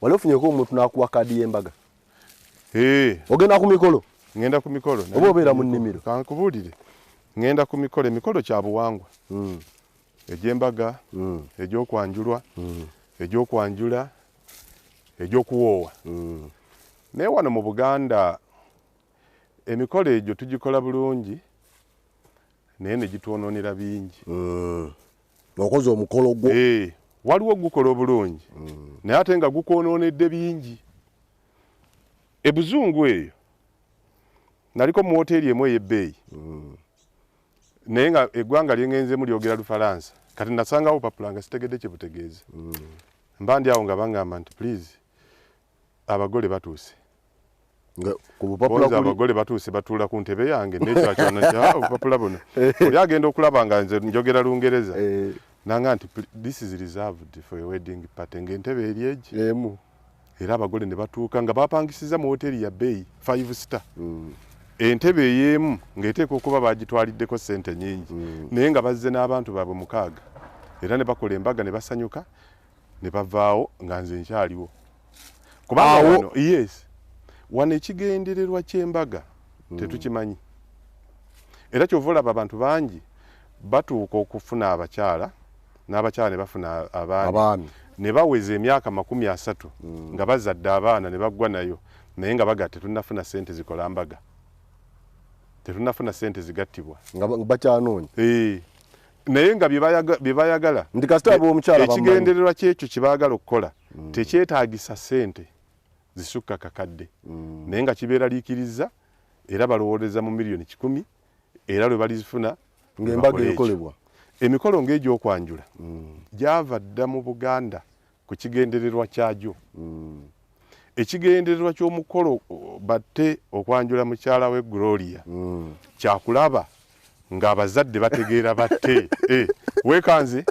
Wale ofunyeko omuntu nakuwa kadi y'embaga. Ogenda ku mikolo? Ngenda ku mikolo. Oba obeera mu nnimiro? Kankubulire. Ngenda ku mikolo, emikolo kya buwangwa. Egy'embaga, egy'okwanjulwa, egy'okwanjula, egy'okuwoowa. Naye wano mu Buganda emikolo egyo tugikola bulungi naye ne gitwonoonera bingi. Okoze omukolo gwo? Waliwo gukola obulungi naye ate nga gukwonoonedde bingi. Ebuzungu eyo naliko mu woteeri emu ey'ebbeeyi naye nga eggwanga lyengenzemu lyogera Lufalansa kati nasangawo opapula nga sitegedde kye butegeeza. Mba ndi awo nga baŋŋamba nti please abagole batuuse. Abagole batuuse batuula ku ntebe yange nekyakyona kya obupapula buno oli agenda okulaba nga nze njogera Lungereza nanga nti this is reserved for a wedding party ng'entebe eri egi emu era abagole ne batuuka nga bapangisiza mu hoteli ya bbeeyi 5 star. Entebe ey'emu ng'eteeka okuba bagitwaliddeko ssente nnyingi naye nga bazze n'abantu baabwe 6 era ne bakola embaga ne basanyuka ne bavaawo nga nze nkyaliwo kubanga wano wano ekigendererwa ky'embaga tetukimanyi era kyova olaba abantu bangi batuuka okufuna abakyala n'abakyala ne bafuna abaami ne baweza emyaka 30 nga bazadde abaana ne baggwa nayo naye nga baga tetunnafuna ssente zikola mbaga, tetunnafuna ssente zigattibwa nga bakyanoonya. Naye nga bye bayagala ndi kasita omukyala ekigendererwa kyekyo kye baagala okukola tekyetaagisa ssente zisukka kakadde naye nga kibeera liikiriza era balowooleza mu miliyoni 10 era lwe balizifuna ng'embaga ekolebwa. Emikolo ng'egy'okwanjula gyava dda mu Buganda ku kigendererwa kyagyo. Ekigendererwa ky'omukolo batte okwanjula mukyala we Gloria kyakulaba ng'abazadde bategeera batte weekanze